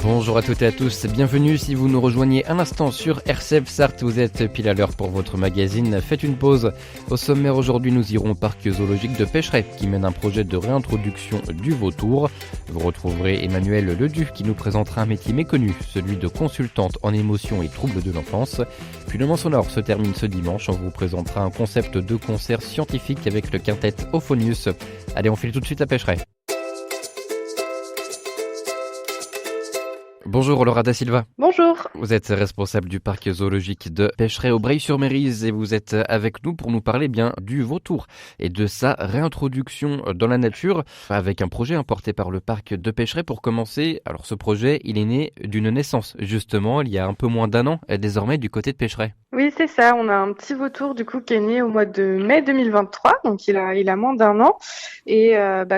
Bonjour à toutes et à tous, bienvenue si vous nous rejoignez un instant sur RCF Sarthe, vous êtes pile à l'heure pour votre magazine Faites une pause. Au sommaire aujourd'hui, nous irons au parc zoologique de Pêcheret qui mène un projet de réintroduction du vautour. Vous retrouverez Emmanuel Ledu qui nous présentera un métier méconnu, celui de consultante en émotions et troubles de l'enfance. Puis le Mans Sonore se termine ce dimanche, on vous présentera un concept de concert scientifique avec le quintet Euphonius. Allez, on file tout de suite à Pêcheret. Bonjour Laura da Silva. Bonjour. Vous êtes responsable du parc zoologique de Pêcheret au Breil-sur-Mérise et vous êtes avec nous pour nous parler bien du vautour et de sa réintroduction dans la nature avec un projet porté par le parc de Pêcheret. Pour commencer, alors ce projet, il est né d'une naissance justement il y a un peu moins d'un an désormais du côté de Pêcheret. Oui, c'est ça. On a un petit vautour du coup qui est né au mois de mai 2023, donc il a moins d'un an. Et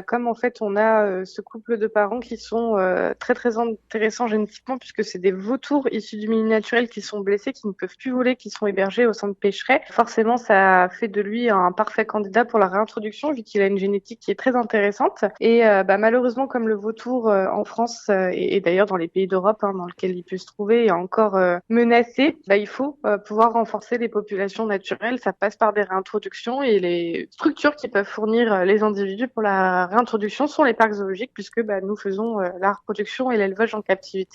comme en fait on a ce couple de parents qui sont très intéressants génétiquement puisque c'est des vautours issus du milieu naturel qui sont blessés, qui ne peuvent plus voler, qui sont hébergés au sein de Pêcheret. Forcément, ça fait de lui un parfait candidat pour la réintroduction vu qu'il a une génétique qui est très intéressante. Et malheureusement, comme le vautour en France et d'ailleurs dans les pays d'Europe dans lesquels il peut se trouver est encore menacé, il faut pouvoir renforcer les populations naturelles. Ça passe par des réintroductions et les structures qui peuvent fournir les individus pour la réintroduction sont les parcs zoologiques puisque nous faisons la reproduction et l'élevage en captivité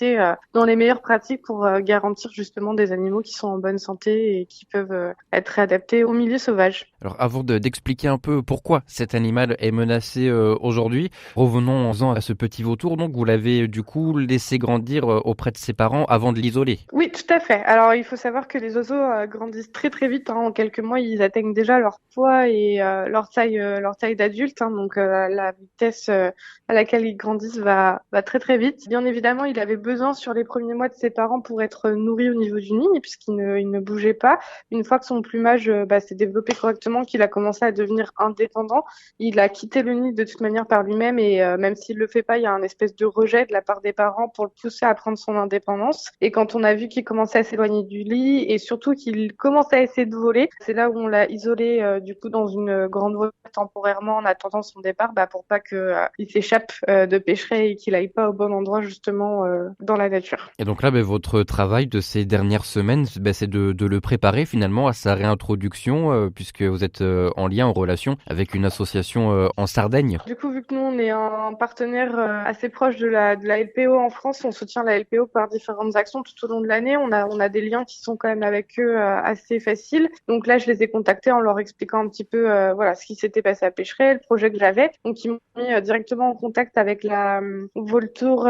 dans les meilleures pratiques pour garantir justement des animaux qui sont en bonne santé et qui peuvent être réadaptés au milieu sauvage. Alors avant d'expliquer un peu pourquoi cet animal est menacé aujourd'hui, revenons-en à ce petit vautour. Donc vous l'avez du coup laissé grandir auprès de ses parents avant de l'isoler. Oui, tout à fait. Alors il faut savoir que les oiseaux grandissent très vite. En quelques mois, ils atteignent déjà leur poids et leur taille d'adulte. Donc la vitesse à laquelle ils grandissent va très vite. Bien évidemment, il avait besoin sur les premiers mois de ses parents pour être nourri au niveau du nid puisqu'il ne bougeait pas. Une fois que son plumage s'est développé correctement, qu'il a commencé à devenir indépendant, il a quitté le nid de toute manière par lui-même et même s'il le fait pas, il y a un espèce de rejet de la part des parents pour le pousser à prendre son indépendance. Et quand on a vu qu'il commençait à s'éloigner du lit et surtout qu'il commençait à essayer de voler, c'est là où on l'a isolé du coup dans une grande voie temporairement en attendant son départ pour pas que il s'échappe de Pêcheret et qu'il aille pas au bon endroit justement dans la nature. Et donc là, votre travail de ces dernières semaines, c'est de le préparer finalement à sa réintroduction puisque vous êtes en lien, en relation avec une association en Sardaigne. Du coup, vu que nous, on est un partenaire assez proche de la LPO en France, on soutient la LPO par différentes actions tout au long de l'année. On a des liens qui sont quand même avec eux assez faciles. Donc là, je les ai contactés en leur expliquant un petit peu ce qui s'était passé à Pêcheret, le projet que j'avais. Donc, ils m'ont mis directement en contact avec la Vautour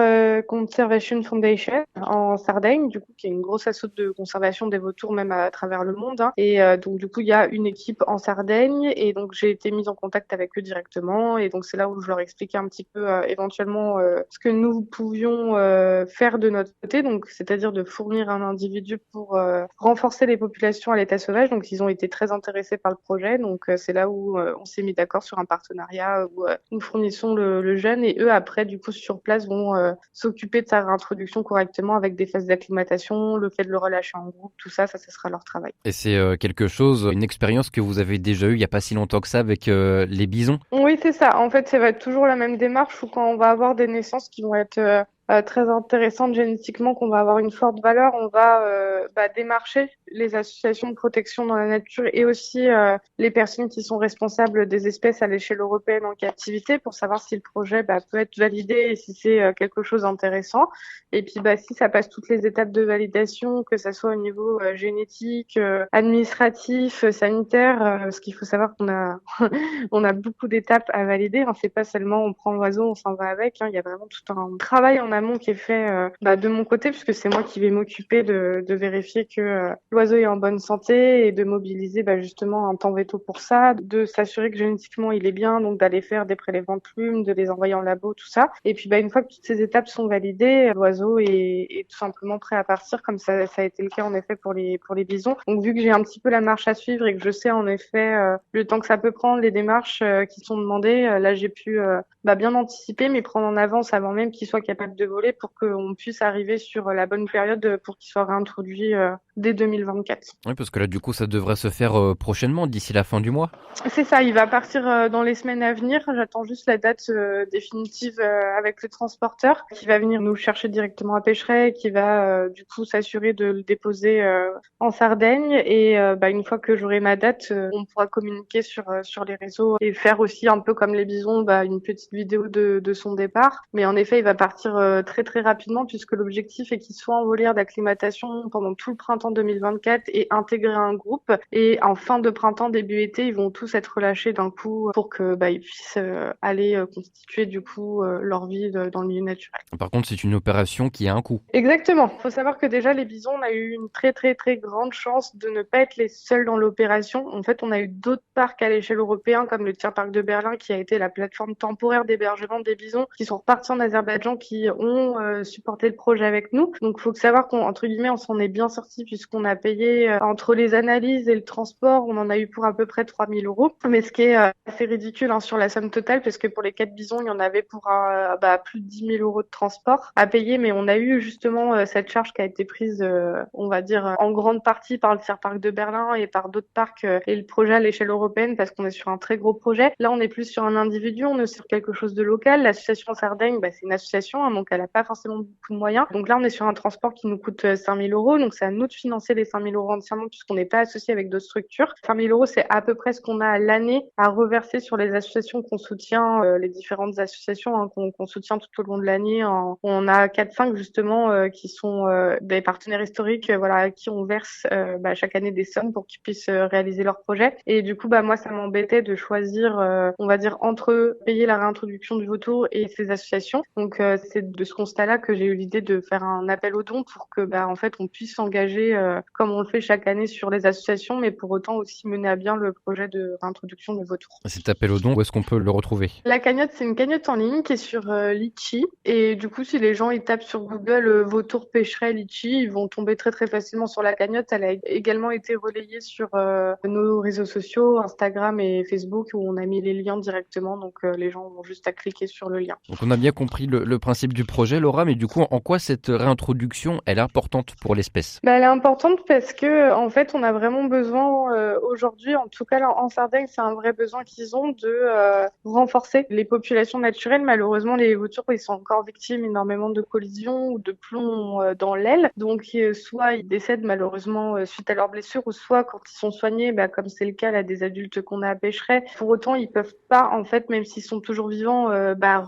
Conservation Foundation en Sardaigne, du coup, qui est une grosse asso de conservation des vautours même à travers le monde. Et donc, du coup, il y a une équipe en Sardaigne et donc j'ai été mise en contact avec eux directement. Et donc, c'est là où je leur expliquais un petit peu éventuellement ce que nous pouvions faire de notre côté, donc c'est-à-dire de fournir un individu pour renforcer les populations à l'état sauvage. Donc, ils ont été très intéressés par le projet. Donc, c'est là où on s'est mis d'accord sur un partenariat où nous fournissons le jeune et eux, après, du coup, sur place, vont s'occuper de sa réintroduction correctement avec des phases d'acclimatation, le fait de le relâcher en groupe, tout ça, ça sera leur travail. Et c'est quelque chose, une expérience que vous avez déjà eue il n'y a pas si longtemps que ça avec les bisons. Oui, c'est ça. En fait, ça va être toujours la même démarche où quand on va avoir des naissances qui vont être très intéressantes génétiquement, qu'on va avoir une forte valeur, on va démarcher les associations de protection dans la nature et aussi les personnes qui sont responsables des espèces à l'échelle européenne en captivité pour savoir si le projet peut être validé et si c'est quelque chose d'intéressant. Et puis si ça passe toutes les étapes de validation, que ça soit au niveau génétique, administratif, sanitaire, parce qu'il faut savoir qu'on a on a beaucoup d'étapes à valider. C'est pas seulement on prend l'oiseau, on s'en va avec. Il y a vraiment tout un travail en amont qui est fait de mon côté, puisque c'est moi qui vais m'occuper de vérifier que l'oiseau est en bonne santé et de mobiliser justement un temps veto pour ça, de s'assurer que génétiquement il est bien, donc d'aller faire des prélèvements de plumes, de les envoyer en labo, tout ça. Et puis une fois que toutes ces étapes sont validées, l'oiseau est tout simplement prêt à partir, comme ça a été le cas en effet pour les bisons. Donc vu que j'ai un petit peu la marche à suivre et que je sais en effet le temps que ça peut prendre, les démarches qui sont demandées, là j'ai pu bien anticiper, mais prendre en avance avant même qu'il soit capable de voler pour qu'on puisse arriver sur la bonne période pour qu'il soit réintroduit dès 2023. 2024. Oui, parce que là, du coup, ça devrait se faire prochainement, d'ici la fin du mois. C'est ça, il va partir dans les semaines à venir. J'attends juste la date définitive avec le transporteur qui va venir nous chercher directement à Pécheret, qui va du coup s'assurer de le déposer en Sardaigne. Et une fois que j'aurai ma date, on pourra communiquer sur les réseaux et faire aussi un peu comme les bisons, une petite vidéo de son départ. Mais en effet, il va partir très très rapidement puisque l'objectif est qu'il soit en volière d'acclimatation pendant tout le printemps 2024 et intégrer un groupe. Et en fin de printemps, début été, ils vont tous être relâchés d'un coup pour que ils puissent aller constituer du coup leur vie dans le milieu naturel. Par contre, c'est une opération qui a un coût. Exactement. Faut savoir que déjà les bisons, on a eu une très très très grande chance de ne pas être les seuls dans l'opération. En fait, on a eu d'autres parcs à l'échelle européenne comme le Tierpark de Berlin qui a été la plateforme temporaire d'hébergement des bisons qui sont repartis en Azerbaïdjan qui ont supporté le projet avec nous. Donc faut savoir qu'entre guillemets, on s'en est bien sorti puisqu'on a payé entre les analyses et le transport, on en a eu pour à peu près 3 000 €. Mais ce qui est assez ridicule sur la somme totale parce que pour les 4 bisons, il y en avait pour plus de 10 000 € de transport à payer. Mais on a eu justement cette charge qui a été prise, on va dire, en grande partie par le Tierpark de Berlin et par d'autres parcs et le projet à l'échelle européenne parce qu'on est sur un très gros projet. Là, on est plus sur un individu, on est sur quelque chose de local. L'association Sardaigne, c'est une association, donc elle n'a pas forcément beaucoup de moyens. Donc là, on est sur un transport qui nous coûte 5 000 €. Donc c'est à nous de financer les 5 000 € entièrement puisqu'on n'est pas associé avec d'autres structures. 5 000 €, c'est à peu près ce qu'on a à l'année à reverser sur les associations qu'on soutient, les différentes associations qu'on soutient tout au long de l'année. On a 4-5 justement qui sont des partenaires historiques, à qui on verse chaque année des sommes pour qu'ils puissent réaliser leurs projets. Et du coup, moi, ça m'embêtait de choisir, on va dire, entre payer la réintroduction du vautour et ces associations. Donc, c'est de ce constat-là que j'ai eu l'idée de faire un appel aux dons pour que, en fait, on puisse s'engager comme on le fait chaque année sur les associations, mais pour autant aussi mener à bien le projet de réintroduction du vautour. Cet appel aux dons, où est-ce qu'on peut le retrouver? La cagnotte, c'est une cagnotte en ligne qui est sur Litchi. Et du coup, si les gens ils tapent sur Google vautour Pécheret Litchi, ils vont tomber très très facilement sur la cagnotte. Elle a également été relayée sur nos réseaux sociaux, Instagram et Facebook, où on a mis les liens directement. Donc les gens vont juste à cliquer sur le lien. Donc on a bien compris le principe du projet, Laura, mais du coup, en quoi cette réintroduction, elle est importante pour l'espèce? Elle est importante parce que en fait, on a vraiment besoin aujourd'hui, en tout cas là, en Sardaigne, c'est un vrai besoin qu'ils ont de renforcer les populations naturelles. Malheureusement, les vautours, ils sont encore victimes énormément de collisions ou de plomb dans l'aile. Donc, soit ils décèdent malheureusement suite à leurs blessures, ou soit quand ils sont soignés, comme c'est le cas là des adultes qu'on a à Pécheret. Pour autant, ils peuvent pas, en fait, même s'ils sont toujours vivants,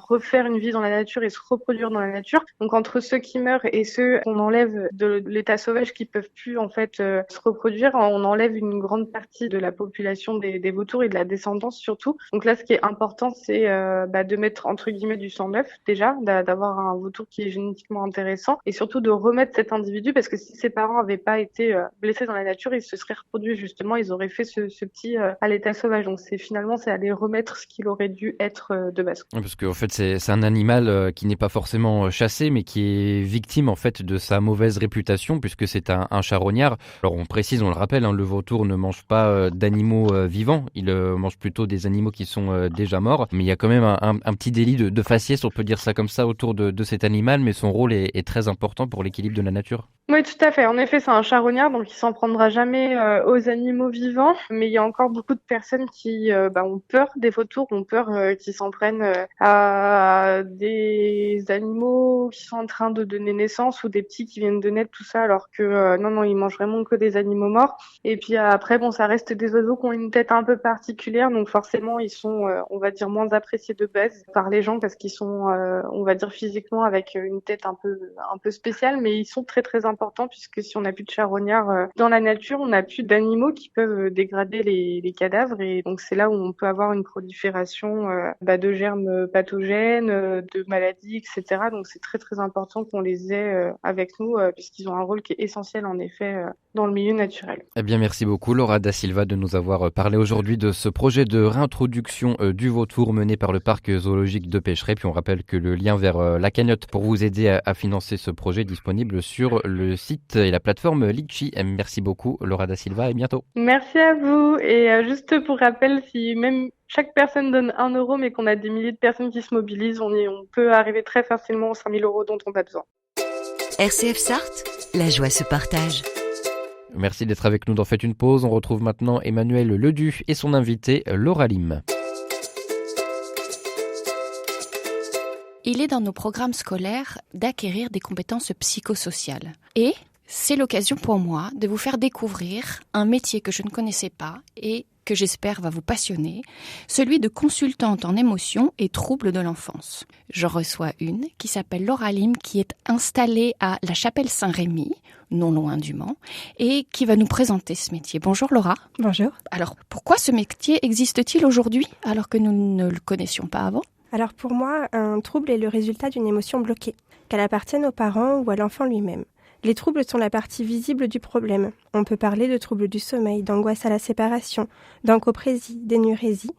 refaire une vie dans la nature et se reproduire dans la nature. Donc, entre ceux qui meurent et ceux qu'on enlève de l'état sauvage qui peuvent plus en fait se reproduire, on enlève une grande partie de la population des vautours et de la descendance surtout. Donc là, ce qui est important, c'est de mettre entre guillemets du sang neuf déjà, d'avoir un vautour qui est génétiquement intéressant et surtout de remettre cet individu parce que si ses parents avaient pas été blessés dans la nature, ils se seraient reproduits justement, ils auraient fait ce petit à l'état sauvage. Donc c'est aller remettre ce qu'il aurait dû être de base. Oui, parce qu'en fait, c'est un animal qui n'est pas forcément chassé, mais qui est victime en fait de sa mauvaise réputation, puisque c'est un charognard. Alors on précise, on le rappelle, le vautour ne mange pas d'animaux vivants, il mange plutôt des animaux qui sont déjà morts. Mais il y a quand même un petit délit de faciès, on peut dire ça comme ça, autour de cet animal, mais son rôle est très important pour l'équilibre de la nature. Oui, tout à fait. En effet, c'est un charognard, donc il s'en prendra jamais aux animaux vivants. Mais il y a encore beaucoup de personnes qui ont peur des vautours, ont peur qu'ils s'en prennent à des animaux qui sont en train de donner naissance ou des petits qui viennent de naître, tout ça, alors que non, ils mangent vraiment que des animaux morts. Et puis après, ça reste des oiseaux qui ont une tête un peu particulière, donc forcément, ils sont, on va dire, moins appréciés de base par les gens parce qu'ils sont, on va dire, physiquement avec une tête un peu spéciale, mais ils sont très très important puisque si on n'a plus de charognards dans la nature, on n'a plus d'animaux qui peuvent dégrader les cadavres et donc c'est là où on peut avoir une prolifération de germes pathogènes, de maladies, etc. Donc c'est très très important qu'on les ait avec nous puisqu'ils ont un rôle qui est essentiel en effet dans le milieu naturel. Eh bien merci beaucoup Laura da Silva de nous avoir parlé aujourd'hui de ce projet de réintroduction du vautour mené par le parc zoologique de Pécheret. Puis on rappelle que le lien vers la cagnotte pour vous aider à financer ce projet est disponible sur le site et la plateforme Litchi. Merci beaucoup Laura da Silva et bientôt. Merci à vous et juste pour rappel, si même chaque personne donne 1 € mais qu'on a des milliers de personnes qui se mobilisent, on peut arriver très facilement aux 5 000 € dont on a besoin. RCF Sarthe, la joie se partage. Merci d'être avec nous dans Faites une pause. On retrouve maintenant Emmanuel Ledu et son invité Laura Lim. Il est dans nos programmes scolaires d'acquérir des compétences psychosociales. Et c'est l'occasion pour moi de vous faire découvrir un métier que je ne connaissais pas et que j'espère va vous passionner, celui de consultante en émotions et troubles de l'enfance. Je reçois une qui s'appelle Laura Lim, qui est installée à la Chapelle Saint-Rémy, non loin du Mans, et qui va nous présenter ce métier. Bonjour Laura. Bonjour. Alors, pourquoi ce métier existe-t-il aujourd'hui alors que nous ne le connaissions pas avant ? Alors pour moi, un trouble est le résultat d'une émotion bloquée, qu'elle appartienne aux parents ou à l'enfant lui-même. Les troubles sont la partie visible du problème. On peut parler de troubles du sommeil, d'angoisse à la séparation, d'encoprésie, d'énurésie,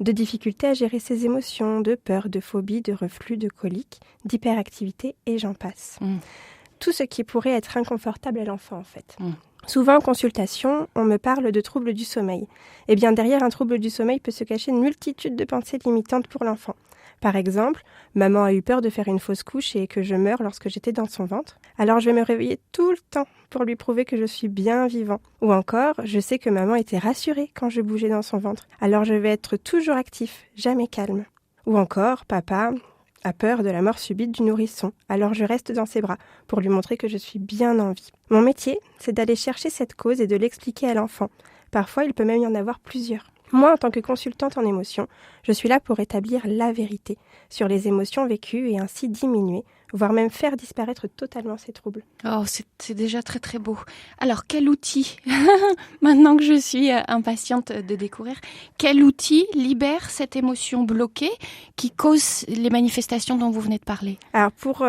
de difficultés à gérer ses émotions, de peur, de phobie, de reflux, de colique, d'hyperactivité et j'en passe. Tout ce qui pourrait être inconfortable à l'enfant en fait. Souvent en consultation, on me parle de troubles du sommeil. Eh bien derrière un trouble du sommeil peut se cacher une multitude de pensées limitantes pour l'enfant. Par exemple, maman a eu peur de faire une fausse couche et que je meure lorsque j'étais dans son ventre. Alors je vais me réveiller tout le temps pour lui prouver que je suis bien vivant. Ou encore, je sais que maman était rassurée quand je bougeais dans son ventre. Alors je vais être toujours actif, jamais calme. Ou encore, papa a peur de la mort subite du nourrisson. Alors je reste dans ses bras pour lui montrer que je suis bien en vie. Mon métier, c'est d'aller chercher cette cause et de l'expliquer à l'enfant. Parfois, il peut même y en avoir plusieurs. Moi, en tant que consultante en émotions, je suis là pour établir la vérité sur les émotions vécues et ainsi diminuer, voire même faire disparaître totalement ces troubles. Oh, c'est déjà très très beau. Alors, quel outil, maintenant que je suis impatiente de découvrir, quel outil libère cette émotion bloquée qui cause les manifestations dont vous venez de parler ? Alors, pour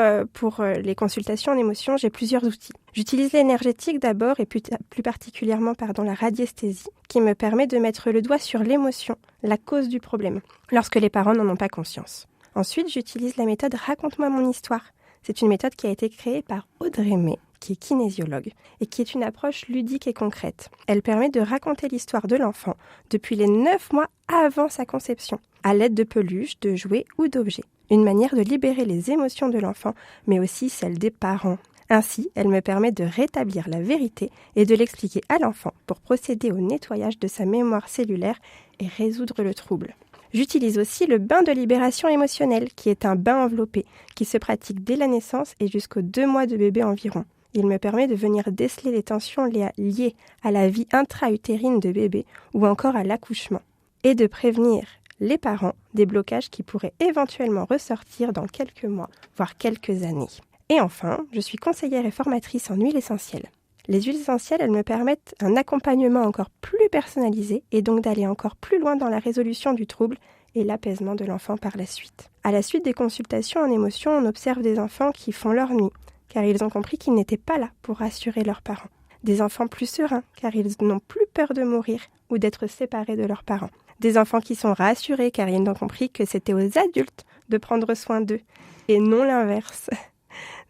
les consultations en émotions, j'ai plusieurs outils. J'utilise l'énergétique d'abord et plus particulièrement la radiesthésie qui me permet de mettre le doigt sur l'émotion, la cause du problème, lorsque les parents n'en ont pas conscience. Ensuite, j'utilise la méthode Raconte-moi mon histoire. C'est une méthode qui a été créée par Audrey May, qui est kinésiologue, et qui est une approche ludique et concrète. Elle permet de raconter l'histoire de l'enfant depuis les 9 mois avant sa conception, à l'aide de peluches, de jouets ou d'objets. Une manière de libérer les émotions de l'enfant, mais aussi celles des parents. Ainsi, elle me permet de rétablir la vérité et de l'expliquer à l'enfant pour procéder au nettoyage de sa mémoire cellulaire et résoudre le trouble. J'utilise aussi le bain de libération émotionnelle, qui est un bain enveloppé, qui se pratique dès la naissance et jusqu'aux 2 mois de bébé environ. Il me permet de venir déceler les tensions liées à la vie intra-utérine de bébé ou encore à l'accouchement, et de prévenir les parents des blocages qui pourraient éventuellement ressortir dans quelques mois, voire quelques années. Et enfin, je suis conseillère et formatrice en huiles essentielles. Les huiles essentielles, elles me permettent un accompagnement encore plus personnalisé et donc d'aller encore plus loin dans la résolution du trouble et l'apaisement de l'enfant par la suite. À la suite des consultations en émotions, on observe des enfants qui font leur nuit, car ils ont compris qu'ils n'étaient pas là pour rassurer leurs parents. Des enfants plus sereins, car ils n'ont plus peur de mourir ou d'être séparés de leurs parents. Des enfants qui sont rassurés, car ils ont compris que c'était aux adultes de prendre soin d'eux, et non l'inverse.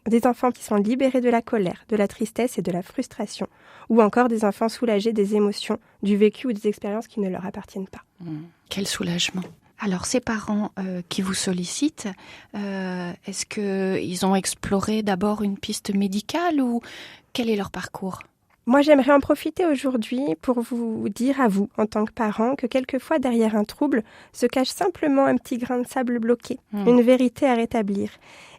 Des enfants qui sont libérés de la colère, de la tristesse et de la frustration, ou encore des enfants soulagés des émotions, du vécu ou des expériences qui ne leur appartiennent pas. Quel soulagement. Alors, ces parents qui vous sollicitent, est-ce qu'ils ont exploré d'abord une piste médicale ou quel est leur parcours ? Moi, j'aimerais en profiter aujourd'hui pour vous dire à vous, en tant que parent, que quelquefois, derrière un trouble, se cache simplement un petit grain de sable bloqué, une vérité à rétablir,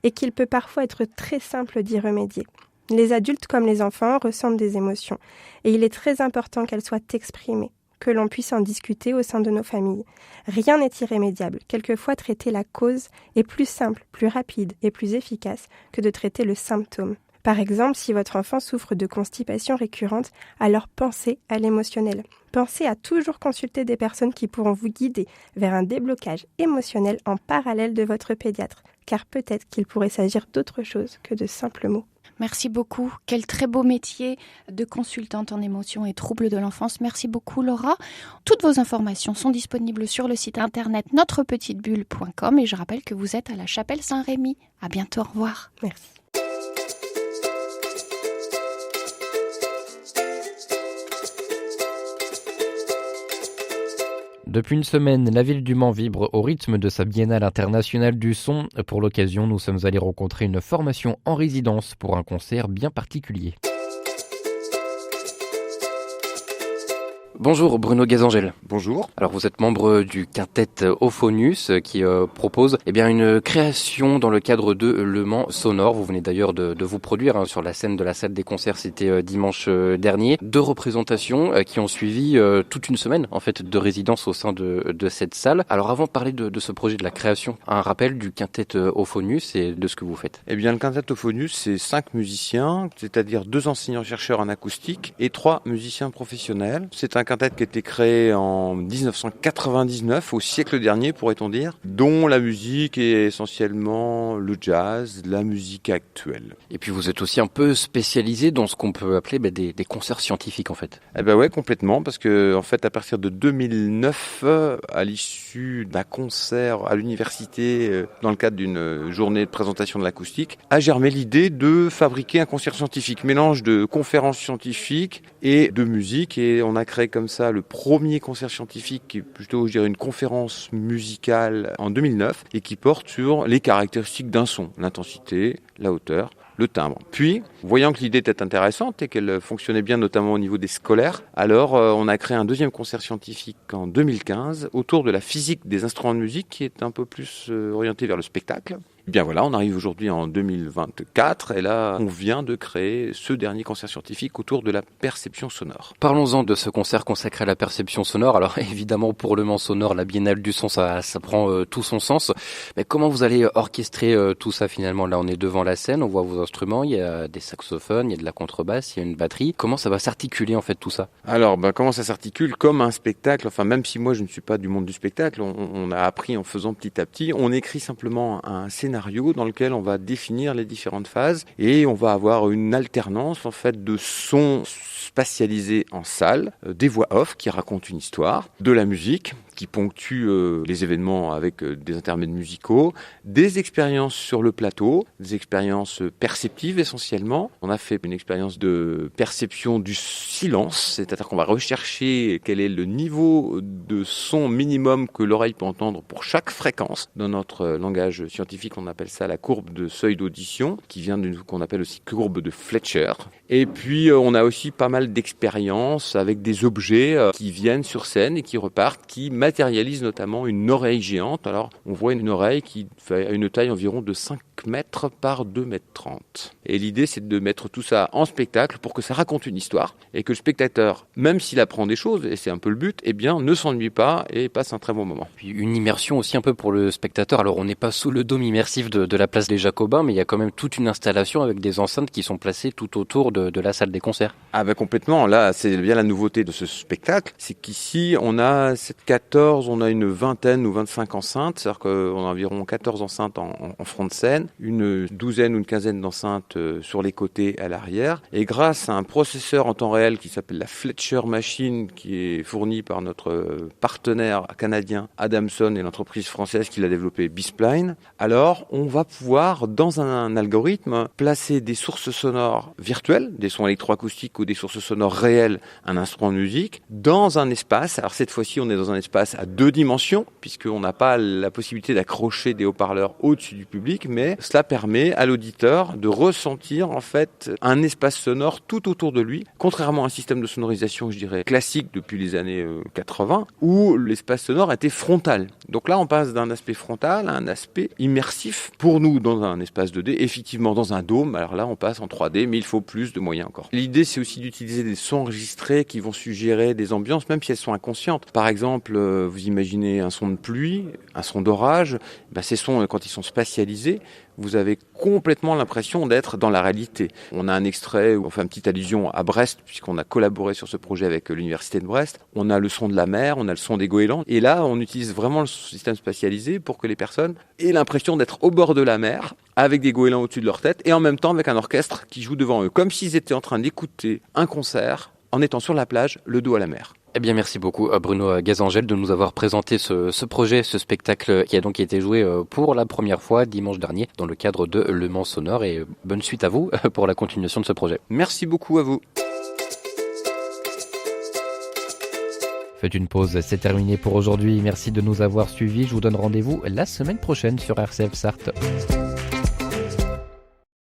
et qu'il peut parfois être très simple d'y remédier. Les adultes comme les enfants ressentent des émotions, et il est très important qu'elles soient exprimées, que l'on puisse en discuter au sein de nos familles. Rien n'est irrémédiable. Quelquefois, traiter la cause est plus simple, plus rapide et plus efficace que de traiter le symptôme. Par exemple, si votre enfant souffre de constipation récurrente, alors pensez à l'émotionnel. Pensez à toujours consulter des personnes qui pourront vous guider vers un déblocage émotionnel en parallèle de votre pédiatre, car peut-être qu'il pourrait s'agir d'autre chose que de simples mots. Merci beaucoup. Quel très beau métier de consultante en émotions et troubles de l'enfance. Merci beaucoup Laura. Toutes vos informations sont disponibles sur le site internet notre-petite-bulle.com et je rappelle que vous êtes à la Chapelle Saint-Rémy. À bientôt, au revoir. Merci. Depuis une semaine, la ville du Mans vibre au rythme de sa biennale internationale du son. Pour l'occasion, nous sommes allés rencontrer une formation en résidence pour un concert bien particulier. Bonjour Bruno Gazangel. Bonjour. Alors vous êtes membre du quintet Euphonius qui propose une création dans le cadre de Le Mans Sonore. Vous venez d'ailleurs de vous produire sur la scène de la salle des concerts, c'était dimanche dernier. 2 représentations qui ont suivi toute une semaine en fait de résidence au sein de cette salle. Alors avant de parler de ce projet de la création, un rappel du quintet Euphonius et de ce que vous faites. Eh bien le quintet Euphonius, c'est 5 musiciens, c'est-à-dire 2 enseignants-chercheurs en acoustique et 3 musiciens professionnels. C'est un quintet qui a été créé en 1999, au siècle dernier pourrait-on dire, dont la musique est essentiellement le jazz, la musique actuelle. Et puis vous êtes aussi un peu spécialisé dans ce qu'on peut appeler des concerts scientifiques en fait. Eh ben ouais, complètement, parce que en fait à partir de 2009, à l'issue d'un concert à l'université dans le cadre d'une journée de présentation de l'acoustique, a germé l'idée de fabriquer un concert scientifique, mélange de conférences scientifiques et de musique, et on a créé comme ça le premier concert scientifique qui est plutôt, je dirais, une conférence musicale en 2009 et qui porte sur les caractéristiques d'un son, l'intensité, la hauteur, le timbre. Puis, voyant que l'idée était intéressante et qu'elle fonctionnait bien notamment au niveau des scolaires, alors on a créé un deuxième concert scientifique en 2015 autour de la physique des instruments de musique qui est un peu plus orienté vers le spectacle. Bien voilà, on arrive aujourd'hui en 2024 et là, on vient de créer ce dernier concert scientifique autour de la perception sonore. Parlons-en de ce concert consacré à la perception sonore. Alors évidemment, pour Le Mans Sonore, la Biennale du son, ça prend tout son sens. Mais comment vous allez orchestrer tout ça finalement? Là, on est devant la scène, on voit vos instruments, il y a des saxophones, il y a de la contrebasse, il y a une batterie. Comment ça va s'articuler en fait tout ça? Alors, comment ça s'articule? Comme un spectacle, enfin même si moi je ne suis pas du monde du spectacle, on a appris en faisant petit à petit, on écrit simplement un scénario dans lequel on va définir les différentes phases et on va avoir une alternance en fait de sons spatialisés en salle, des voix off qui racontent une histoire, de la musique qui ponctue les événements avec des intermèdes musicaux, des expériences sur le plateau, des expériences perceptives essentiellement. On a fait une expérience de perception du silence, c'est-à-dire qu'on va rechercher quel est le niveau de son minimum que l'oreille peut entendre pour chaque fréquence. Dans notre langage scientifique, on appelle ça la courbe de seuil d'audition, qui vient qu'on appelle aussi courbe de Fletcher. Et puis, on a aussi pas mal d'expériences avec des objets qui viennent sur scène et qui repartent, qui matérialise notamment une oreille géante. Alors, on voit une oreille qui fait une taille environ de 5 mètres par 2 mètres 30. Et l'idée, c'est de mettre tout ça en spectacle pour que ça raconte une histoire et que le spectateur, même s'il apprend des choses, et c'est un peu le but, ne s'ennuie pas et passe un très bon moment. Puis une immersion aussi un peu pour le spectateur. Alors, on n'est pas sous le dôme immersif de la place des Jacobins, mais il y a quand même toute une installation avec des enceintes qui sont placées tout autour de la salle des concerts. Ah ben complètement. Là, c'est bien la nouveauté de ce spectacle, c'est qu'ici, on a on a une vingtaine ou 25 enceintes, c'est-à-dire qu'on a environ 14 enceintes en front de scène, une douzaine ou une quinzaine d'enceintes sur les côtés à l'arrière. Et grâce à un processeur en temps réel qui s'appelle la Fletcher Machine, qui est fourni par notre partenaire canadien Adamson et l'entreprise française qui l'a développé B-Spline, alors on va pouvoir, dans un algorithme, placer des sources sonores virtuelles, des sons électroacoustiques ou des sources sonores réelles, un instrument de musique, dans un espace. Alors cette fois-ci, on est dans un espace à 2 dimensions, puisqu'on n'a pas la possibilité d'accrocher des haut-parleurs au-dessus du public, mais cela permet à l'auditeur de ressentir en fait un espace sonore tout autour de lui, contrairement à un système de sonorisation, je dirais, classique depuis les années 80, où l'espace sonore était frontal. Donc là, on passe d'un aspect frontal à un aspect immersif, pour nous, dans un espace 2D, effectivement dans un dôme. Alors là, on passe en 3D, mais il faut plus de moyens encore. L'idée, c'est aussi d'utiliser des sons enregistrés qui vont suggérer des ambiances, même si elles sont inconscientes. Par exemple, vous imaginez un son de pluie, un son d'orage, ces sons, quand ils sont spatialisés, vous avez complètement l'impression d'être dans la réalité. On a un extrait où on fait une petite allusion à Brest, puisqu'on a collaboré sur ce projet avec l'université de Brest. On a le son de la mer, on a le son des goélands. Et là, on utilise vraiment le système spatialisé pour que les personnes aient l'impression d'être au bord de la mer, avec des goélands au-dessus de leur tête, et en même temps avec un orchestre qui joue devant eux, comme s'ils étaient en train d'écouter un concert en étant sur la plage, le dos à la mer. Eh bien, merci beaucoup Bruno Gazangel de nous avoir présenté ce projet, ce spectacle qui a donc été joué pour la première fois dimanche dernier dans le cadre de Le Mans Sonore, et bonne suite à vous pour la continuation de ce projet. Merci beaucoup à vous. Faites une pause, c'est terminé pour aujourd'hui. Merci de nous avoir suivis. Je vous donne rendez-vous la semaine prochaine sur RCF Sarthe.